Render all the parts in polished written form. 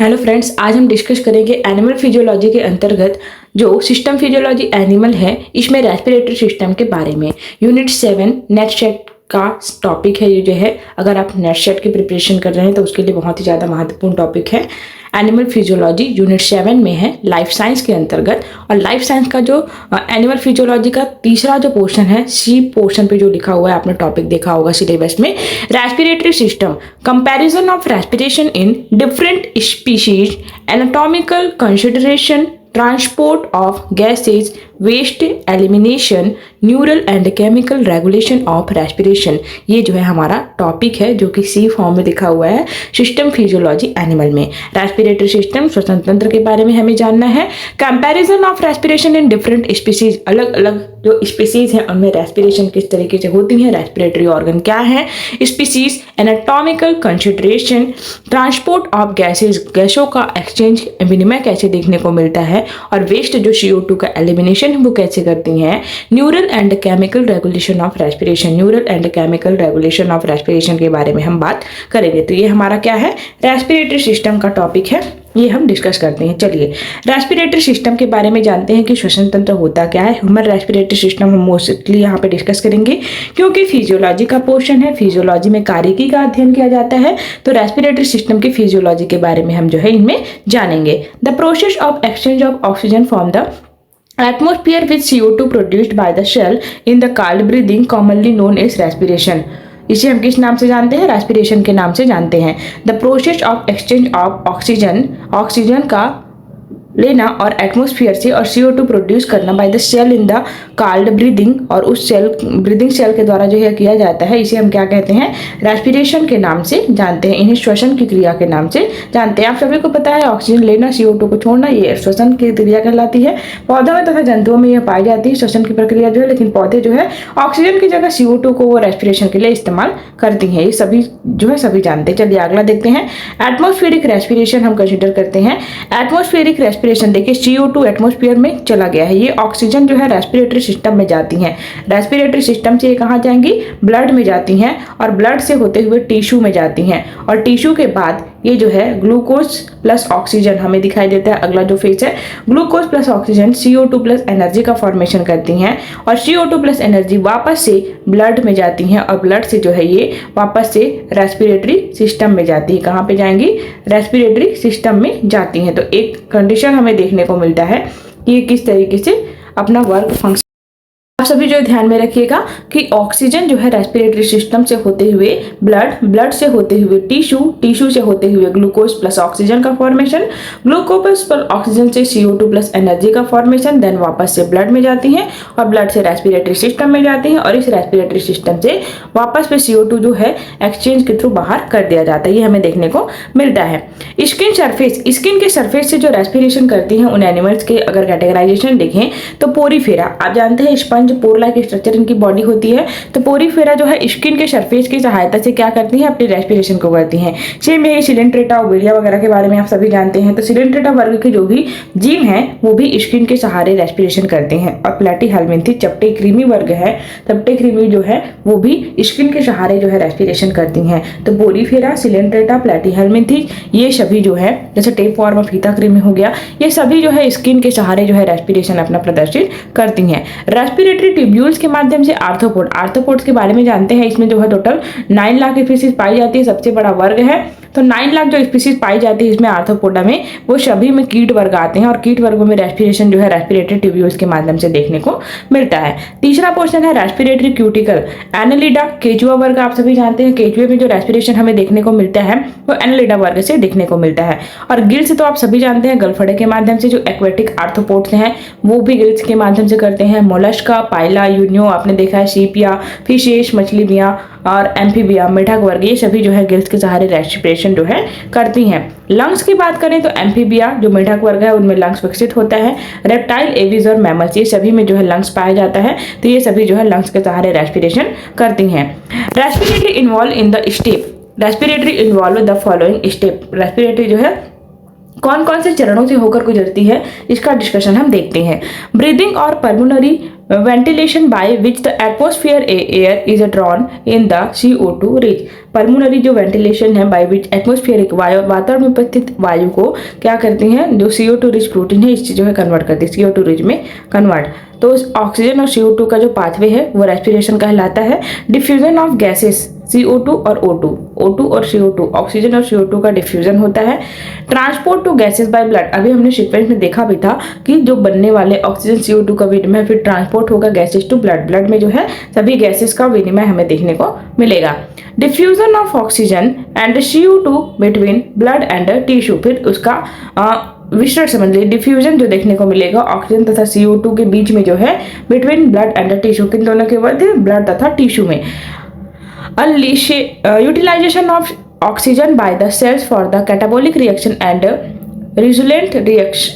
Hello friends, आज हम discuss करेंगे एनिमल फिजियोलॉजी के अंतर्गत जो सिस्टम फिजियोलॉजी एनिमल है, इसमें रेस्पिरेटरी सिस्टम के बारे में। यूनिट 7 नेट सेट का टॉपिक है। ये जो है, अगर आप नेट सेट की प्रिपरेशन कर रहे हैं तो उसके लिए बहुत ही ज़्यादा महत्वपूर्ण टॉपिक है। एनिमल फिजियोलॉजी यूनिट 7 में है, लाइफ साइंस के अंतर्गत। और लाइफ साइंस का जो एनिमल फिजियोलॉजी का तीसरा जो पोर्शन है, सी पोर्शन पे जो लिखा हुआ है, आपने टॉपिक देखा होगा सिलेबस में, respiratory system, comparison of respiration in different species, anatomical consideration, transport of gases, waste elimination, neural and chemical regulation of respiration. ये जो है हमारा टॉपिक है, जो कि सी फॉर्म में लिखा हुआ है सिस्टम फिजियोलॉजी एनिमल में। रेस्पिरेटरी सिस्टम, श्वसन तंत्र के बारे में हमें जानना है। Comparison of respiration in different species, अलग अलग जो स्पीसीज हैं उनमें रेस्पिरेशन किस तरीके से होती है, रेस्पिरेटरी ऑर्गन क्या है, species, anatomical consideration, transport of gases, गैसों का एक्सचेंज, विनिमय कैसे देखने को मिलता है, और वेस्ट जो CO2 का एलिमिनेशन वो कैसे करती हैं, neural and chemical regulation of respiration, neural and chemical regulation of respiration के बारे में हम बात करेंगे। तो ये हमारा क्या है, रेस्पिरेटरी सिस्टम का टॉपिक है, ये हम डिस्कस करते हैं। चलिए रेस्पिरेटरी सिस्टम के बारे में जानते हैं कि श्वसन तंत्र होता क्या है। ह्यूमन रेस्पिरेटरी सिस्टम हम मोस्टली यहाँ पे डिस्कस करेंगे, क्योंकि फिजियोलॉजी का पोर्शन है, फिजियोलॉजी में कार्यकी का अध्ययन किया जाता है, तो रेस्पिरेटरी सिस्टम की फिजियोलॉजी के बारे में हम जो है इनमें जानेंगे। The process of exchange of oxygen from the atmosphere with CO2 produced by the cell in the cold breathing commonly known as respiration। इसे हम किस नाम से जानते हैं, रेस्पिरेशन के नाम से जानते हैं। The process of exchange of oxygen, oxygen का लेना और एटमॉस्फेयर से, और CO2 प्रोड्यूस करना by the cell in the called breathing, और उस सेल ब्रीदिंग सेल के द्वारा जो है किया जाता है, इसे हम क्या कहते हैं, रेस्पिरेशन के नाम से जानते हैं। इन्हें श्वसन की क्रिया के नाम से जानते हैं। आप सभी को पता है, ऑक्सीजन लेना, CO2 को छोड़ना, ये श्वसन की क्रिया कहलाती है। पौधों में तथा जंतुओं में यह पाई जाती है श्वसन की प्रक्रिया जो है, लेकिन पौधे जो है ऑक्सीजन की जगह CO2 को वो रेस्पिरेशन के लिए इस्तेमाल करती हैं। ये सभी जो है सभी जानते हैं। चलिए अगला देखते हैं, एटमॉस्फेरिक रेस्पिरेशन हम कंसिडर करते हैं। एटमॉस्फेरिक देखिए CO2 एटमॉस्फेयर में चला गया है, ये ऑक्सीजन जो है रेस्पिरेटरी सिस्टम में जाती हैं। रेस्पिरेटरी सिस्टम से ये कहाँ जाएंगी, ब्लड में जाती हैं, और ब्लड से होते हुए टिश्यू में जाती हैं, और टिश्यू के बाद ये जो है ग्लूकोज प्लस ऑक्सीजन हमें दिखाई देता है। अगला जो फेज है, glucose plus oxygen CO2 plus energy का फॉर्मेशन करती हैं, और CO2 प्लस एनर्जी वापस से ब्लड में जाती हैं, और ब्लड से जो है ये वापस से रेस्पिरेटरी सिस्टम में जाती है। कहाँ पे जाएंगी, रेस्पिरेटरी सिस्टम में जाती हैं। तो एक कंडीशन हमें देखने को मिलता है कि ये किस तरीके से अपना वर्क फंक्शन। आप सभी जो ध्यान में रखिएगा कि ऑक्सीजन जो है रेस्पिरेटरी सिस्टम से होते हुए ब्लड, ब्लड से होते हुए टिश्यू, टिश्यू से होते हुए ग्लूकोज प्लस ऑक्सीजन का फॉर्मेशन, ग्लूकोज प्लस ऑक्सीजन से CO2 प्लस एनर्जी का फॉर्मेशन, देन वापस से ब्लड में जाती हैं, और ब्लड से रेस्पिरेटरी सिस्टम में जाती हैं, और इस रेस्पिरेटरी सिस्टम से वापस पे CO2 जो है एक्सचेंज के थ्रू बाहर कर दिया जाता है। ये हमें देखने को मिलता है। स्किन सरफेस, स्किन के सरफेस से जो रेस्पिरेशन करती हैं उन एनिमल्स के अगर कैटेगराइजेशन देखें तो पोरीफेरा, आप जानते हैं स्पंज पोर लाइक स्ट्रक्चर इनकी बॉडी होती है, तो पोरीफेरा जो है स्किन के सरफेस की सहायता से क्या करती हैं, अपनी रेस्पिरेशन को करती हैं। सेम यही सिलेंट्रेटा, ओबेलिया वगैरह के बारे में आप सभी जानते हैं। तो सिलेंट्रेटा वर्ग के जो भी जीव हैं वो भी स्किन के सहारे रेस्पिरेशन करते हैं। और प्लैटीहेल्मिन्थी चपटे कृमि वर्ग है, चपटे कृमि जो है वो भी स्किन के सहारे जो है रेस्पिरेशन करती हैं। तो पोरीफेरा, सिलेंट्रेटा, प्लैटीहेल्मिन्थी, ये सभी जो है, जैसे टेप फॉर्म ऑफ फीता कृमि हो गया, ये सभी जो है स्किन के सहारे जो है रेस्पिरेशन अपना प्रदर्शित करती हैं। रेस्पिरेटरी ट्यूब्यूल्स के माध्यम से आर्थ्रोपोड, आर्थ्रोपोड्स के बारे में जानते हैं। इसमें जो है टोटल 9 लाख स्पीसीज पाई जाती है, सबसे बड़ा वर्ग है। तो 9 लाख जो स्पीसीज पाई जाती है इसमें आर्थ्रोपोडा में, वो सभी में कीट वर्ग आते हैं, और कीट वर्गों में रेस्पिरेशन जो है रेस्पिरेटरी ट्यूब्यूल्स के माध्यम से देखने को मिलता है। तीसरा पोर्शन है रेस्पिरेटरी क्यूटिकल, एनालिडा, केचुआ वर्ग आप सभी जानते हैं। केचुए में जो रेस्पिरेशन हमें देखने को मिलता है वो एनालिडा वर्ग से देखने को मिलता है। और गिल्स तो आप सभी जानते हैं, गलफड़े के माध्यम से जो एक्वेटिक आर्थ्रोपोड्स हैं वो भी गिल्स के माध्यम से करते हैं। मोलस्का, पाइला, यूनियो आपने देखा है, सीपिया, फिशेस, मछलियां, और एम्फीबिया, मेढक वर्ग, ये सभी जो है गिल्स के सहारे रेस्पिरेशन जो है करती हैं। लंग्स की बात करें तो एम्फीबिया जो मेढक वर्ग है उनमें लंग्स विकसित होता है। रेप्टाइल, एविज और मैमल्स, ये सभी में जो है लंग्स पाया जाता है, तो ये सभी जो है लंग्स के सहारे रेस्पिरेशन करती हैं। Respiratory involve in the step, respiratory involve the following step, respiratory जो है कौन कौन से चरणों से होकर गुजरती है, इसका डिस्कशन हम देखते हैं। ब्रीदिंग और pulmonary ventilation by which the atmosphere air is drawn in the CO2 rich. Pulmonary जो वेंटिलेशन है बाय विच एटमॉस्फेरिक वायु, वातावरण में उपस्थित वायु को क्या करती हैं, जो CO2 रिच प्रोटीन है इससे जो है कन्वर्ट करती है, CO2 रिच में कन्वर्ट। तो ऑक्सीजन और CO2 का जो पाथवे है वो रेस्पिरेशन कहलाता है। डिफ्यूजन ऑफ गैसेस CO2 और O2 और CO2, ऑक्सीजन और CO2 का डिफ्यूजन होता है। Transport to gases by blood, अभी हमने सीक्वेंस में देखा भी था कि जो बनने वाले ऑक्सीजन CO2 का विनिमय फिर ट्रांसपोर्ट होगा गैसेस टू ब्लड, ब्लड में जो है सभी गैसेस का विनिमय हमें देखने को मिलेगा। Diffusion of oxygen and CO2 between blood and tissue, फिर उसका विस्तृत समझ लीजिए। डिफ्यूजन जो देखने को मिलेगा ऑक्सीजन तथा CO2 के बीच में जो है बिटवीन ब्लड एंड टिश्यू, किन दोनों के मध्य, ब्लड तथा टिश्यू में। Utilization of oxygen by the cells for the catabolic reaction and resultant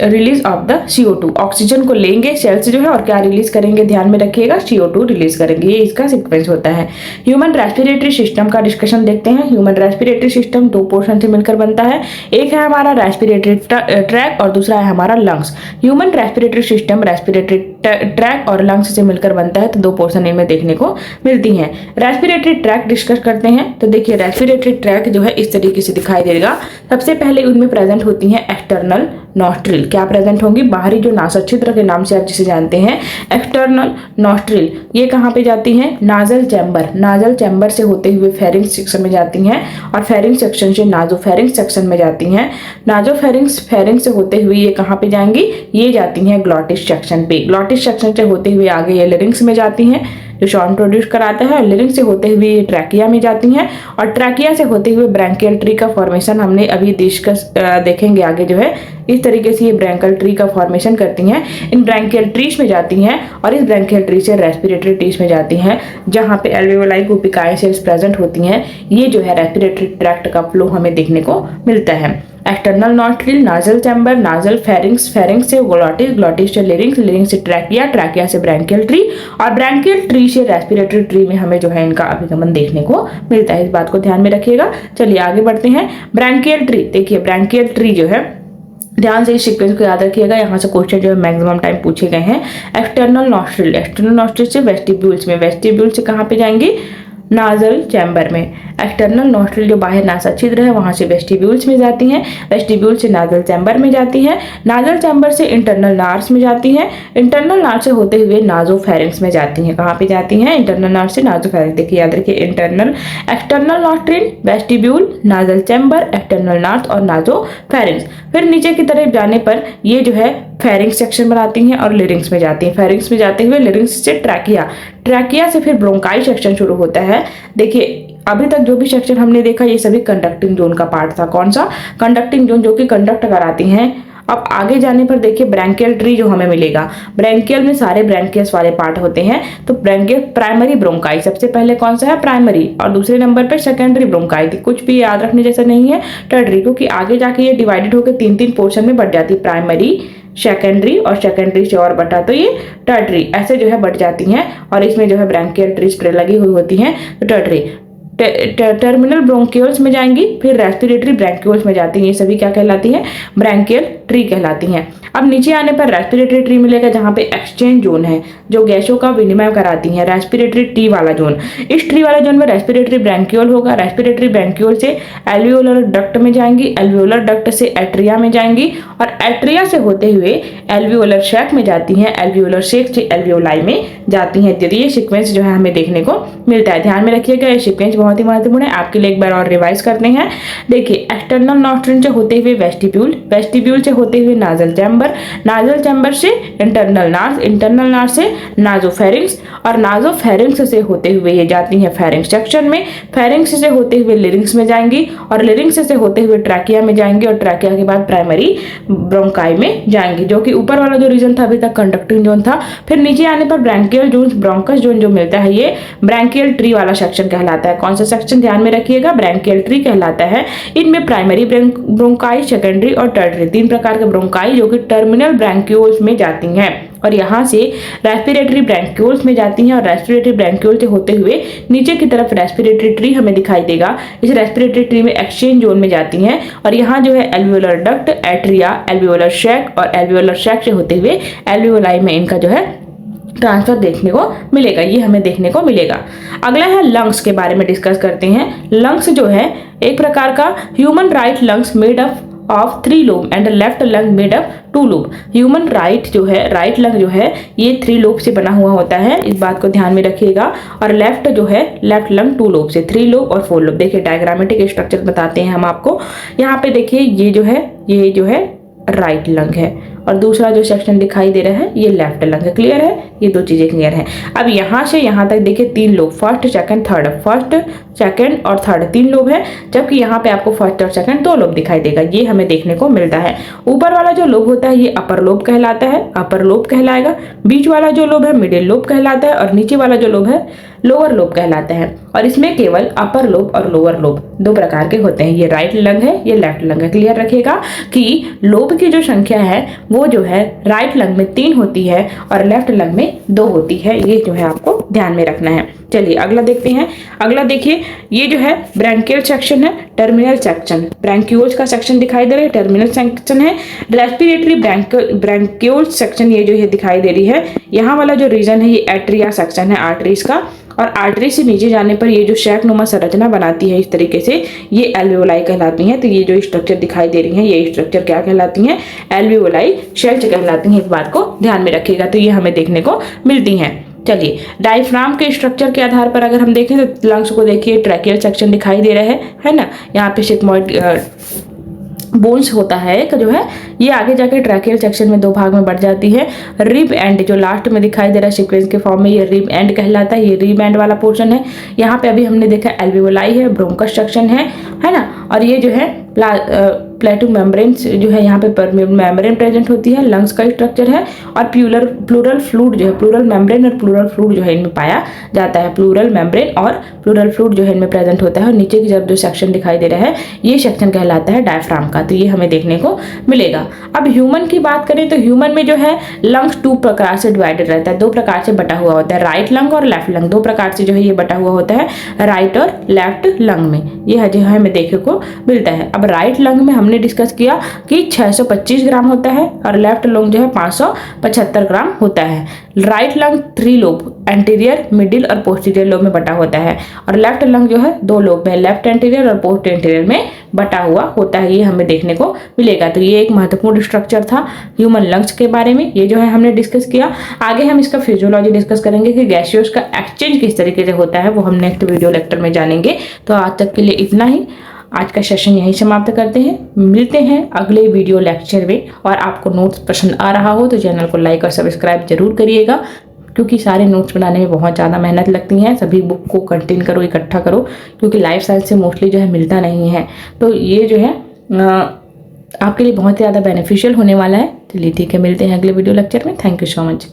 release of the CO2, oxygen को लेंगे सेल से जो है और क्या रिलीज करेंगे, ध्यान में रखिएगा CO2 रिलीज करेंगे, ये इसका सीक्वेंस होता है। ह्यूमन रेस्पिरेटरी सिस्टम का डिस्कशन देखते हैं। ह्यूमन रेस्पिरेटरी सिस्टम दो पोर्शन से मिलकर बनता है, एक है हमारा रेस्पिरेटरी ट्रैक और दूसरा है हमारा lungs. Human respiratory system respiratory tract और लंग्स से मिलकर बनता है, तो दो पोर्शन इनमें देखने को मिलती हैं। रेस्पिरेटरी ट्रैक डिस्कस करते हैं, तो देखिए रेस्पिरेटरी ट्रैक जो है इस तरीके से दिखाई देगा। सबसे पहले उनमें प्रेजेंट होती है एक्सटर्नल नॉस्ट्रिल, क्या प्रेजेंट होंगी, बाहरी जो नासा छिद्र के नाम से आप जिसे जानते हैं एक्सटर्नल नॉस्ट्रिल। ये कहाँ पे जाती हैं, नाजल चैम्बर, नाजल चैम्बर से होते हुए फेरिंक्स सेक्शन में जाती हैं और फेरिंक्स सेक्शन से नाजोफेरिंक्स सेक्शन में जाती हैं। नाजोफेरिंक्स फेरिंक्स से होते हुए ये कहाँ पे जाएंगी, ये जाती हैं ग्लॉटिस सेक्शन पे। ग्लॉटिस सेक्शन से होते हुए आगे ये लिरिंग्स में जाती हैं जो साउंड प्रोड्यूस कराता है, और लिरिंग्स से होते हुए ये ट्रैकिया में जाती हैं और ट्रैकिया से होते हुए ब्रैंकियल ट्री का फॉर्मेशन हमने अभी डिस्कस देखेंगे आगे जो है इस तरीके से ये ब्रैंकियल ट्री का फॉर्मेशन करती हैं। इन ब्रैंकियल ट्रीज में जाती हैं और इस ब्रैंकियल ट्री से रेस्पिरेटरी ट्रीज में जाती हैं जहाँ पे एल्वेओलाई गुपिकाएं सेल्स प्रेजेंट होती हैं। ये जो है रेस्पिरेटरी ट्रैक्ट का फ्लो हमें देखने को मिलता है। External nostril, nasal chamber, nasal pharynx, pharynx से ग्लॉटिस, ग्लॉटिस से लिरिंग्स, लिरिंग्स से ट्रैकिया, ट्रैकिया से ब्रैंकियल ट्री और ब्रैंकियल ट्री से रेस्पिरेटरी ट्री में हमें जो है इनका अभिगमन देखने को मिलता है। इस बात को ध्यान में रखिएगा। चलिए आगे बढ़ते हैं। ब्रैंकियल ट्री, देखिए ब्रैंकियल ट्री जो है ध्यान से इस सीक्वेंस को याद रखिएगा, यहाँ से क्वेश्चन जो है मैक्सिमम टाइम पूछे गए हैं। एक्सटर्नल नॉस्ट्रिल, एक्सटर्नल नॉस्ट्रिल से वेस्टिब्यूल्स में, वेस्टिब्यूल से कहाँ पे जाएंगी, नाजल चैम्बर में। एक्सटर्नल नॉस्ट्रिल जो बाहर नासा छिद्र है वहां से वेस्टिब्यूल्स में जाती हैं, वेस्टिब्यूल से नाजल चैम्बर में जाती हैं, नाजल चैम्बर से इंटरनल नार्स में जाती हैं, इंटरनल नार्स से होते हुए नाजोफेरिंक्स में जाती हैं। कहाँ पे जाती हैं, इंटरनल नार्स से नाजोफेरिंक्स। देखिए याद रखिए internal, external nostril, vestibule, nasal chamber, external nares और नाजोफेरिंक्स। फिर नीचे की तरफ जाने पर ये जो है फेरिंक्स सेक्शन बनाती हैं और लिरिंग्स में जाती हैं। फेरिंक्स में जाते हुए लिरिंग्स से ट्रैकिया, ट्रैकिया से फिर ब्रोंकाई सेक्शन शुरू होता है। देखिए अभी तक जो भी सेक्शन हमने देखा ये सभी कंडक्टिंग जोन का पार्ट था। कौन सा, कंडक्टिंग जोन, जो कि कंडक्ट कराती हैं। अब आगे जाने पर देखिए ब्रैंकियल ट्री जो हमें मिलेगा, ब्रैंकियल में सारे ब्रैंकियस वाले पार्ट होते हैं। तो ब्रैंकियल प्राइमरी ब्रोंकाई, सबसे पहले कौन सा है, प्राइमरी, और दूसरे नंबर पर सेकेंडरी ब्रोंकाई। कुछ भी याद रखने जैसा नहीं है, टर्टरी, क्योंकि आगे जाके ये डिवाइडेड होकर तीन तीन पोर्शन में बढ़ जाती है, प्राइमरी, सेकेंडरी और सेकेंडरी से और बटा तो ये टर्टरी, ऐसे जो है बढ़ जाती हैं और इसमें जो है ब्रैंकियल ट्रीज लगी हुई होती हैं। तो टर्टरी टर्मिनल ब्रोंकियोल्स में जाएंगी, फिर रेस्पिरेटरी ब्रैंकियोल्स में जाती हैं। ये सभी क्या कहलाती हैं, ब्रैंकियल ट्री कहलाती हैं। अब नीचे आने पर रेस्पिरेटरी ट्री मिलेगा जहाँ पे एक्सचेंज जोन है जो गैसों का विनिमय कराती हैं, रेस्पिरेटरी ट्री वाला जोन। इस ट्री वाले जोन में रेस्पिरेटरी ब्रैंकियोल होगा, रेस्पिरेटरी ब्रैंकियोल से एल्वियोलर डक्ट में जाएंगी, एल्वियोलर डक्ट से एट्रिया में जाएंगी और एट्रिया से होते हुए एल्वियोलर शैक में जाती हैं, एल्वियोलर शैक से एल्वियोलाई में जाती हैं। यदि ये सीक्वेंस जो है हमें देखने को मिलता है, ध्यान में रखिएगा ये सीक्वेंस बहुत ही महत्वपूर्ण है। आपके लिए एक बार और रिवाइज करते हैं। देखिए एक्सटर्नल नॉस्ट्रिल से होते हुए वेस्टिब्यूल, वेस्टिब्यूल से होते हुए नाजल चैम्बर, नाजल चैम्बर से इंटरनल नार्स, इंटरनल नार्स से नाजोफेरिंक्स और नाजोफेरिंक्स से होते हुए ये जाती हैं फेरिंक्स सेक्शन में, फेरिंक्स से होते हुए लिरिंग्स में जाएंगी और लिरिंग्स से होते हुए ट्रैकिया में जाएंगी और ट्रैकिया के बाद प्राइमरी ब्रोंकाई में जाएंगी, जो कि ऊपर वाला जो रीजन था अभी तक कंडक्टिंग जोन था। फिर नीचे आने पर ब्रैंकियल जोन, ब्रोंकस जोन जो मिलता है ये ब्रैंकियल ट्री वाला सेक्शन कहलाता है। कौन सा सेक्शन, ध्यान में रखिएगा, ब्रैंकियल ट्री कहलाता है। इनमें प्राइमरी ब्रोंकाई, सेकेंडरी और टर्टरी, तीन प्रकार प्रकार के ब्रोंकाई जो कि टर्मिनल ब्रैंक्यूल्स में जाती हैं और यहाँ से रेस्पिरेटरी ब्रैंक्यूल्स में जाती हैं और रेस्पिरेटरी ब्रैंक्यूल से होते हुए नीचे की तरफ रेस्पिरेटरी ट्री हमें दिखाई देगा। इस रेस्पिरेटरी ट्री में एक्सचेंज जोन में जाती हैं और यहाँ जो है एल्वियोलर डक्ट, एट्रिया, एल्वियोलर शैक और एल्वियोलर शैक से होते हुए एल्वियोलाई में इनका जो है ट्रांसफर देखने को मिलेगा, ये हमें देखने को मिलेगा। अगला है लंग्स के बारे में डिस्कस करते हैं। लंग्स जो है एक प्रकार का human right lungs made up of 3 lobe and left lung made up 2 lobe. Human right जो है, राइट लंग जो है ये 3 लोब से बना हुआ होता है, इस बात को ध्यान में रखिएगा। और लेफ्ट जो है, लेफ्ट लंग 2 लोब से, 3 लोब और 4 लोब। देखिए डायग्रामेटिक स्ट्रक्चर बताते हैं हम आपको। यहाँ पे देखिए ये जो है राइट लंग है और दूसरा जो सेक्शन दिखाई दे रहा है ये लेफ्ट लंग है। क्लियर है, ये 2 चीजें क्लियर है। अब यहाँ से यहाँ तक देखिए 3 lobe, first second third, first second और थर्ड 3 लोब है, जबकि यहाँ पे आपको फर्स्ट और सेकंड 2 लोब दिखाई देगा, ये हमें देखने को मिलता है। ऊपर वाला जो लोब होता है ये अपर लोब कहलाता है, अपर लोब कहलाएगा। बीच वाला जो लोब है मिडिल लोब कहलाता है और नीचे वाला जो लोब है लोअर लोब कहलाता है। और इसमें केवल अपर लोब और लोअर लोब 2 प्रकार के होते हैं। ये राइट लंग है, ये लेफ्ट लंग है। क्लियर रखिएगा कि लोब की जो संख्या है वो जो है राइट लंग में 3 होती है और लेफ्ट लंग में 2 होती है, ये जो है आपको ध्यान में रखना है। चलिए अगला देखते हैं। अगला देखिए ये जो है ब्रैंकियल सेक्शन है, टर्मिनल सेक्शन, ब्रैंक्यूल्स का सेक्शन दिखाई दे रहा है, टर्मिनल सेक्शन है। रेस्पिरेटरी ब्रैंक्यूल सेक्शन ये जो है दिखाई दे रही है, यहाँ वाला जो रीजन है ये एट्रिया सेक्शन है, आर्टरीज का। और आर्टरी से नीचे जाने पर ये जो शैक नुमा संरचना बनाती है इस तरीके से, ये एल्वियोलाई कहलाती हैं। तो ये जो स्ट्रक्चर दिखाई दे रही हैं ये स्ट्रक्चर क्या कहलाती हैं? एल्वियोलाई शेल्स कहलाती हैं, इस बात को ध्यान में रखिएगा। तो ये हमें देखने को मिलती हैं। चलिए डायफ्राम के स्ट्रक्चर के आधार पर अगर हम देखें तो लंग्स को देखिए ट्रैकियल सेक्शन दिखाई दे रहा है ना, यहाँ पे सिग्मॉइड बोन्स होता है एक जो है, ये आगे जाके ट्रैकियल सेक्शन में 2 भाग में बढ़ जाती है। रिब एंड जो लास्ट में दिखाई दे रहा है सीक्वेंस के फॉर्म में, ये रिब एंड कहलाता है, ये रिब एंड वाला पोर्शन है। यहाँ पे अभी हमने देखा एल्वियोलाई है, ब्रोंकस सेक्शन है ना, और ये जो है प्लेटो मेम्ब्रेन जो है यहाँ पे मेम्ब्रेन प्रेजेंट होती है, लंग्स का स्ट्रक्चर है। और प्लूरल फ्लूइड जो है, प्लूरल मेम्ब्रेन और प्लूरल फ्लूइड जो है इनमें पाया जाता है। प्लूरल मेम्ब्रेन और प्लूरल फ्लूइड जो है इनमें प्रेजेंट होता है। और नीचे की तरफ जो सेक्शन दिखाई दे रहा है ये सेक्शन कहलाता है डायफ्राम का, तो ये हमें देखने को मिलेगा। अब ह्यूमन की बात करें तो ह्यूमन में जो है लंग्स 2 प्रकार से डिवाइडेड रहता है, 2 प्रकार से बटा हुआ होता है, राइट लंग और लेफ्ट लंग, 2 प्रकार से जो है ये बटा हुआ होता है, राइट और लेफ्ट लंग में, ये जो है हमें देखने को मिलता है। अब राइट लंग में हमने डिस्कस किया कि 625 ग्राम होता है और लेफ्ट लंग जो है 575 ग्राम होता है। Right lung 3 lobe, anterior, middle और पोस्टीरियर लोब में बटा होता है और लेफ्ट लंग जो है 2 लोब में, लेफ्ट एंटीरियर और पोस्ट एंटीरियर में बटा हुआ होता है, ये हमें देखने को मिलेगा। तो ये एक महत्वपूर्ण स्ट्रक्चर था ह्यूमन लंग्स के बारे में, ये जो है हमने डिस्कस किया। आगे हम इसका फिजियोलॉजी डिस्कस करेंगे कि गैसियस का एक्सचेंज किस तरीके से होता है, वो हम नेक्स्ट वीडियो लेक्चर में जानेंगे। तो आज तक के लिए इतना ही, आज का सेशन यहीं समाप्त करते हैं। मिलते हैं अगले वीडियो लेक्चर में। और आपको नोट्स पसंद आ रहा हो तो चैनल को लाइक और सब्सक्राइब जरूर करिएगा, क्योंकि सारे नोट्स बनाने में बहुत ज़्यादा मेहनत लगती है। सभी बुक को कंटेन करो, इकट्ठा करो, क्योंकि लाइफ साइंस से मोस्टली जो है मिलता नहीं है। तो ये जो है आपके लिए बहुत ज़्यादा बेनिफिशियल होने वाला है। चलिए ठीक है, मिलते हैं अगले वीडियो लेक्चर में। Thank you so much.